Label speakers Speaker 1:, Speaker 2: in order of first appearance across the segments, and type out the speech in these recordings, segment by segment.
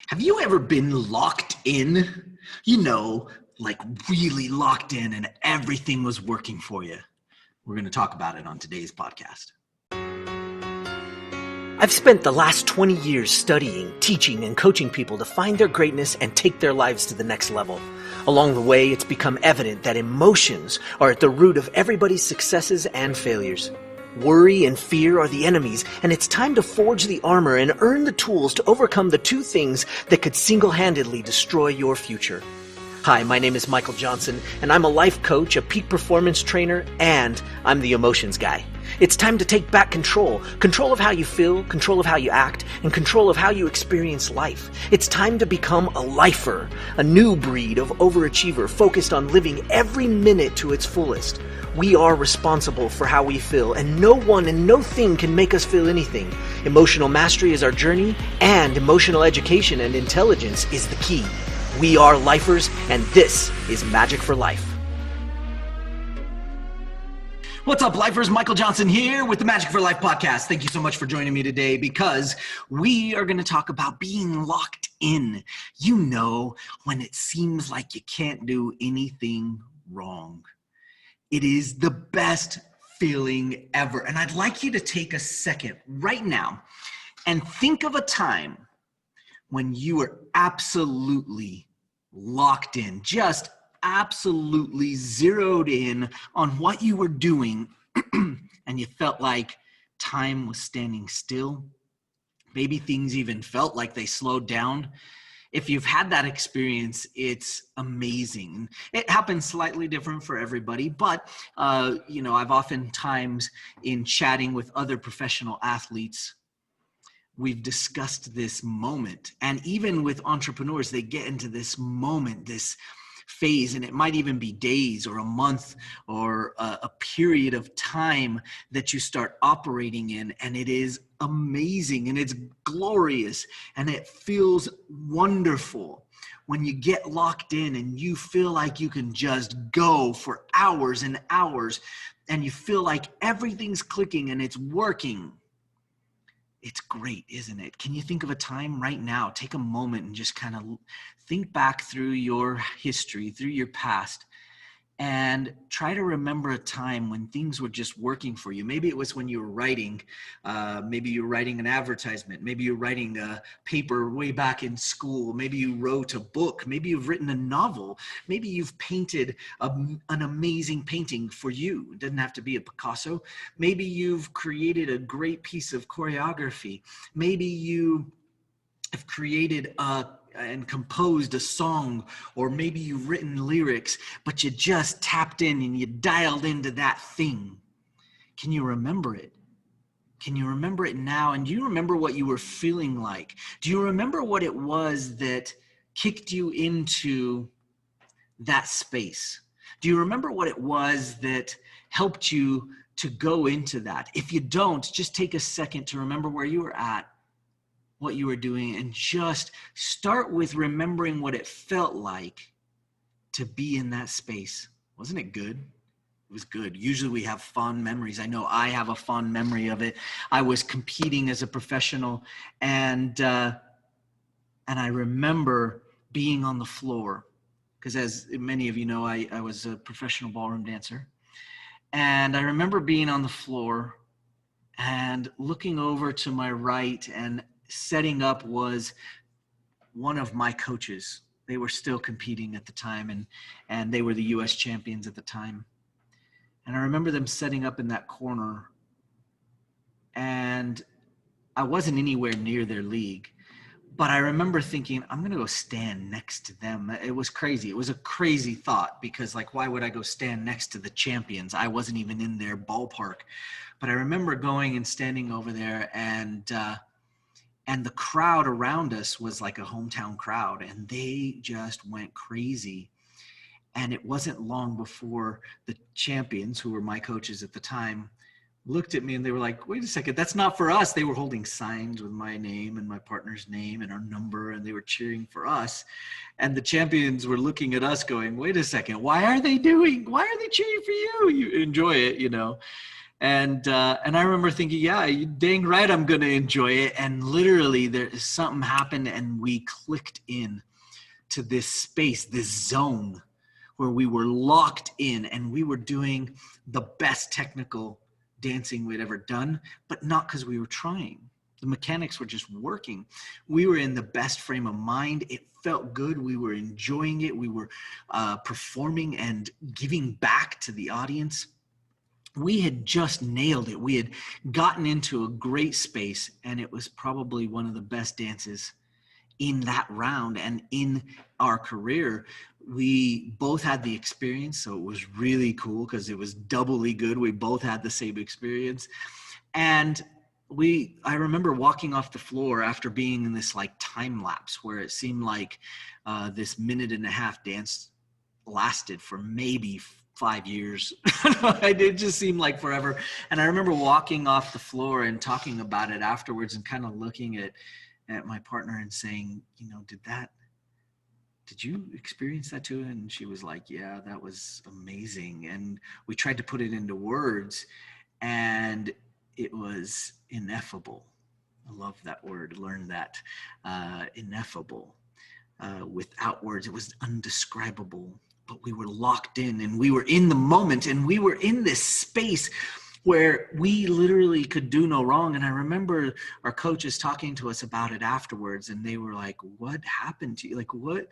Speaker 1: Have you ever been locked in? Like really locked in and everything was working for you? We're going to talk about it on today's podcast.
Speaker 2: I've spent the last 20 years studying, teaching, and coaching people to find their greatness and take their lives to the next level. Along the way, it's become evident that emotions are at the root of everybody's successes and failures. Worry and fear are the enemies, and it's time to forge the armor and earn the tools to overcome the two things that could single-handedly destroy your future. Hi, my name is Michael Johnson, and I'm a life coach, a peak performance trainer, and I'm the emotions guy. It's time to take back control of how you feel, control of how you act, and control of how you experience life. It's time to become a lifer, a new breed of overachiever focused on living every minute to its fullest. We are responsible for how we feel, and no one and no thing can make us feel anything. Emotional mastery is our journey, and emotional education and intelligence is the key. We are lifers, and this is Magic for Life.
Speaker 1: What's up, lifers? Michael Johnson here with the Magic for Life podcast. Thank you so much for joining me today because we are going to talk about being locked in. You know, when it seems like you can't do anything wrong. It is the best feeling ever. And I'd like you to take a second right now and think of a time when you were absolutely locked in, just absolutely zeroed in on what you were doing, and you felt like time was standing still. Maybe things even felt like they slowed down. If you've had that experience, it's amazing. It happens slightly different for everybody, but I've oftentimes in chatting with other professional athletes, we've discussed this moment. And even with entrepreneurs, they get into this moment, this phase, and it might even be days or a month or a period of time that you start operating in, and it is amazing and it's glorious and it feels wonderful when you get locked in and you feel like you can just go for hours and hours and you feel like everything's clicking and it's working. It's great, isn't it? Can you think of a time right now? Take a moment and just kind of think back through your history, through your past, and try to remember a time when things were just working for you. Maybe it was when you were writing, maybe you were writing an advertisement, maybe you're writing a paper way back in school, maybe you wrote a book, maybe you've written a novel, maybe you've painted an amazing painting for you. It doesn't have to be a Picasso. Maybe you've created a great piece of choreography. Maybe you have created and composed a song, or maybe you've written lyrics, but you just tapped in and you dialed into that thing. Can you remember it? Can you remember it now? And do you remember what you were feeling like? Do you remember what it was that kicked you into that space? Do you remember what it was that helped you to go into that? If you don't, just take a second to remember where you were at, what you were doing, and just start with remembering what it felt like to be in that space. Wasn't it good? It was good. Usually we have fond memories. I know I have a fond memory of it. I was competing as a professional, and I remember being on the floor, because as many of you know, I was a professional ballroom dancer. And I remember being on the floor and looking over to my right, and setting up was one of my coaches. They were still competing at the time, and they were the US champions at the time. And I remember them setting up in that corner, and I wasn't anywhere near their league, but I remember thinking, I'm going to go stand next to them. It was crazy. It was a crazy thought, because like, why would I go stand next to the champions? I wasn't even in their ballpark. But I remember going and standing over there, and the crowd around us was like a hometown crowd, and they just went crazy. And it wasn't long before the champions, who were my coaches at the time, looked at me and they were like, wait a second, that's not for us. They were holding signs with my name and my partner's name and our number, and they were cheering for us. And the champions were looking at us going, wait a second, why are they cheering for you? You enjoy it, you know. And I remember thinking, yeah, you dang right, I'm going to enjoy it. And literally something happened and we clicked in to this space, this zone where we were locked in and we were doing the best technical dancing we'd ever done, but not because we were trying. The mechanics were just working. We were in the best frame of mind. It felt good. We were enjoying it. We were performing and giving back to the audience. We had just nailed it. We had gotten into a great space, and it was probably one of the best dances in that round and in our career. We both had the experience, so it was really cool because it was doubly good. We both had the same experience. And I remember walking off the floor after being in this like time lapse where it seemed like this 1.5-minute dance lasted for maybe 5 years. It just seemed like forever. And I remember walking off the floor and talking about it afterwards and kind of looking at my partner and saying, did you experience that too? And she was like, yeah, that was amazing. And we tried to put it into words, and it was ineffable. I love that word, learn that. Ineffable. Without words, it was undescribable. But we were locked in and we were in the moment and we were in this space where we literally could do no wrong. And I remember our coaches talking to us about it afterwards, and they were like, what happened to you? Like, where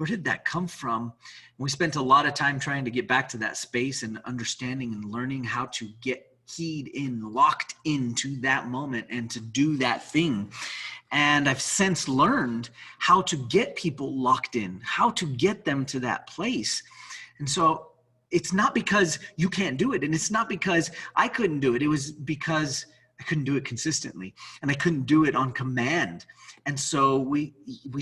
Speaker 1: did that come from? And we spent a lot of time trying to get back to that space and understanding and learning how to get keyed in, locked into that moment and to do that thing. And I've since learned how to get people locked in, how to get them to that place. And so it's not because you can't do it. And it's not because I couldn't do it. It was because I couldn't do it consistently and I couldn't do it on command. And so we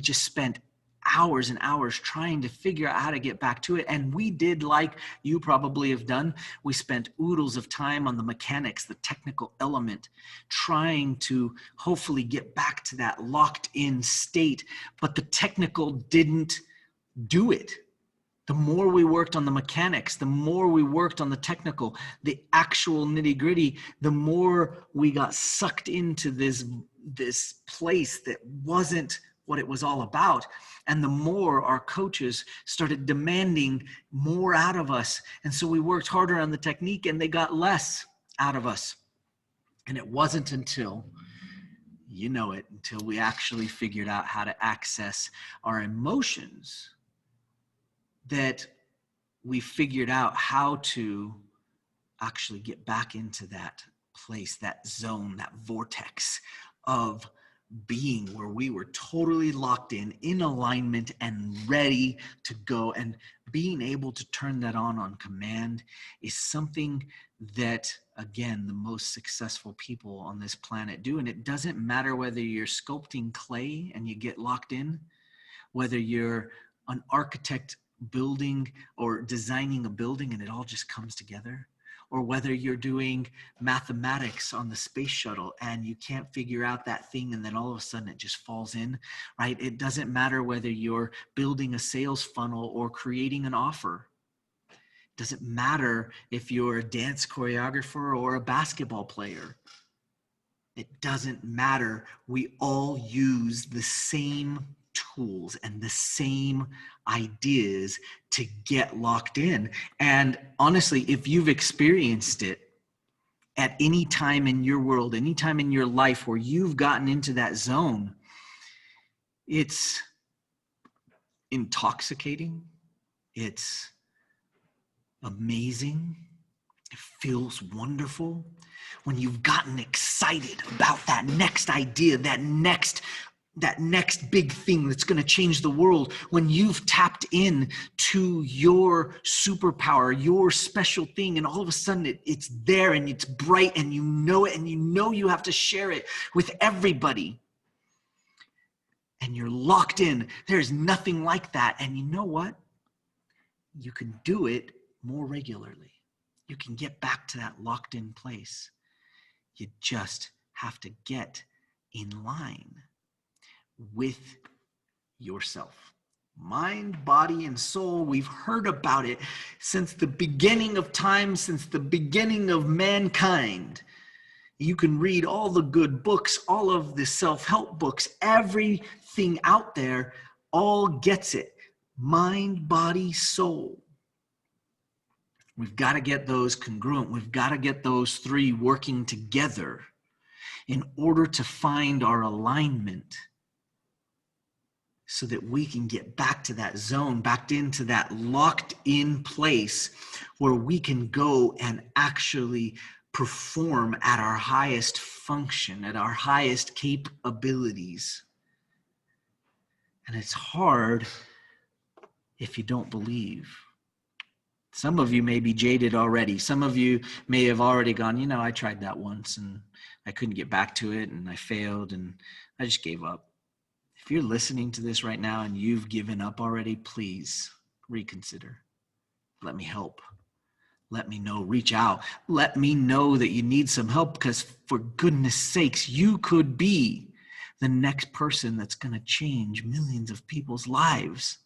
Speaker 1: just spent hours and hours trying to figure out how to get back to it. And we did, like you probably have done, we spent oodles of time on the mechanics, the technical element, trying to hopefully get back to that locked in state. But the technical didn't do it. The more we worked on the mechanics, the more we worked on the technical, the actual nitty gritty, the more we got sucked into this place that wasn't what it was all about. And the more our coaches started demanding more out of us. And so we worked harder on the technique and they got less out of us. And it wasn't until, until we actually figured out how to access our emotions that we figured out how to actually get back into that place, that zone, that vortex of being where we were totally locked in alignment and ready to go. And being able to turn that on command is something that, again, the most successful people on this planet do. And it doesn't matter whether you're sculpting clay and you get locked in, whether you're an architect building or designing a building and it all just comes together, or whether you're doing mathematics on the space shuttle and you can't figure out that thing and then all of a sudden it just falls in, right? It doesn't matter whether you're building a sales funnel or creating an offer. It doesn't matter if you're a dance choreographer or a basketball player. It doesn't matter. We all use the same tools and the same ideas to get locked in. And honestly, if you've experienced it at any time in your world, any time in your life where you've gotten into that zone, it's intoxicating. It's amazing. It feels wonderful when you've gotten excited about that next idea, that next big thing that's going to change the world, when you've tapped in to your superpower, your special thing, and all of a sudden it's there and it's bright and you know it and you have to share it with everybody. And you're locked in. There's nothing like that. And you know what? You can do it more regularly. You can get back to that locked in place. You just have to get in line with yourself, Mind, body, and soul. We've heard about it since the beginning of time, since the beginning of mankind. You can read all the good books, all of the self-help books, everything out there all gets it. Mind, body, soul. We've got to get those congruent. We've got to get those three working together in order to find our alignment so that we can get back to that zone, back into that locked in place where we can go and actually perform at our highest function, at our highest capabilities. And it's hard if you don't believe. Some of you may be jaded already. Some of you may have already gone, I tried that once and I couldn't get back to it and I failed and I just gave up. If you're listening to this right now and you've given up already, please reconsider. Let me help. Let me know. Reach out. Let me know that you need some help, because for goodness sakes, you could be the next person that's going to change millions of people's lives.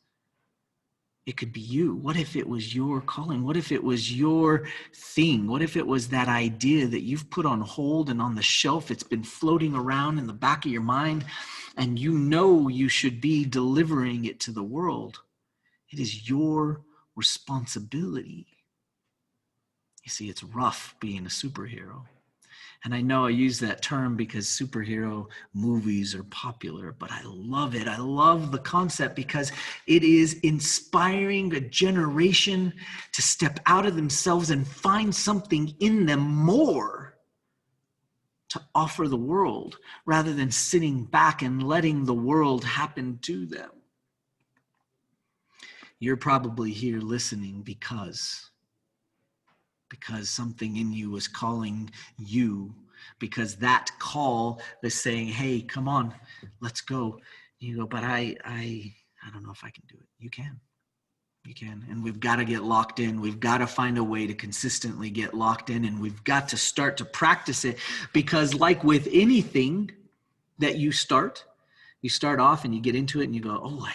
Speaker 1: It could be you. What if it was your calling? What if it was your thing? What if it was that idea that you've put on hold and on the shelf? It's been floating around in the back of your mind, and you should be delivering it to the world. It is your responsibility. You see, it's rough being a superhero. And I know I use that term because superhero movies are popular, but I love it. I love the concept because it is inspiring a generation to step out of themselves and find something in them more to offer the world, rather than sitting back and letting the world happen to them. You're probably here listening because something in you was calling you, because that call is saying, hey, come on, let's go. You go, but I don't know if I can do it. You can. And we've got to get locked in. We've got to find a way to consistently get locked in, and we've got to start to practice it, because like with anything that you start off and you get into it and you go, oh,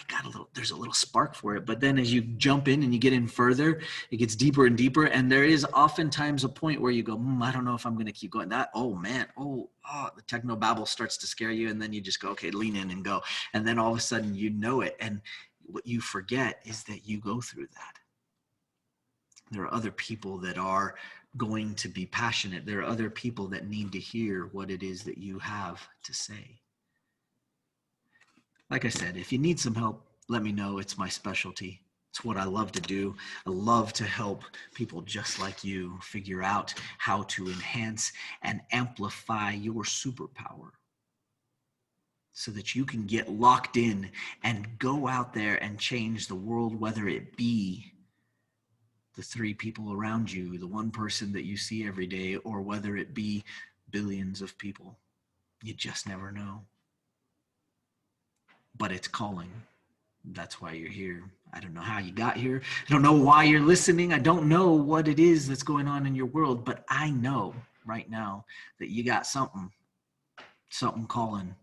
Speaker 1: there's a little spark for it. But then as you jump in and you get in further, it gets deeper and deeper. And there is oftentimes a point where you go, I don't know if I'm going to keep going. The techno babble starts to scare you. And then you just go, okay, lean in and go. And then all of a sudden you know it. And what you forget is that you go through that. There are other people that are going to be passionate. There are other people that need to hear what it is that you have to say. Like I said, if you need some help, let me know. It's my specialty. It's what I love to do. I love to help people just like you figure out how to enhance and amplify your superpower so that you can get locked in and go out there and change the world, whether it be the 3 people around you, the 1 person that you see every day, or whether it be billions of people. You just never know. But it's calling. That's why you're here. I don't know how you got here. I don't know why you're listening. I don't know what it is that's going on in your world, but I know right now that you got something calling.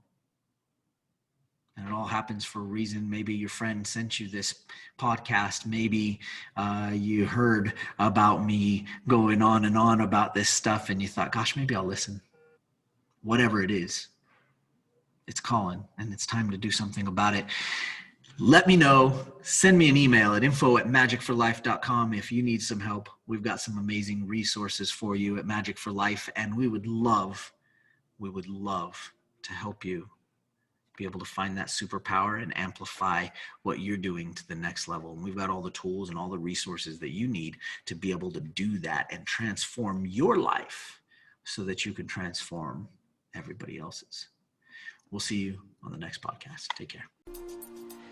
Speaker 1: And it all happens for a reason. Maybe your friend sent you this podcast. Maybe you heard about me going on and on about this stuff and you thought, gosh, maybe I'll listen. Whatever it is. It's calling, and it's time to do something about it. Let me know. Send me an email at info@magicforlife.com if you need some help. We've got some amazing resources for you at Magic for Life, and we would love to help you be able to find that superpower and amplify what you're doing to the next level. And we've got all the tools and all the resources that you need to be able to do that and transform your life so that you can transform everybody else's. We'll see you on the next podcast. Take care.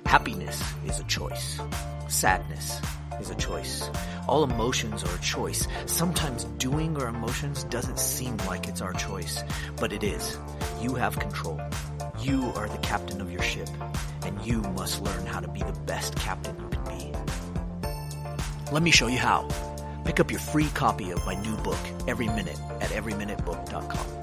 Speaker 2: Happiness is a choice. Sadness is a choice. All emotions are a choice. Sometimes doing our emotions doesn't seem like it's our choice, but it is. You have control. You are the captain of your ship, and you must learn how to be the best captain you can be. Let me show you how. Pick up your free copy of my new book, Every Minute, at everyminutebook.com.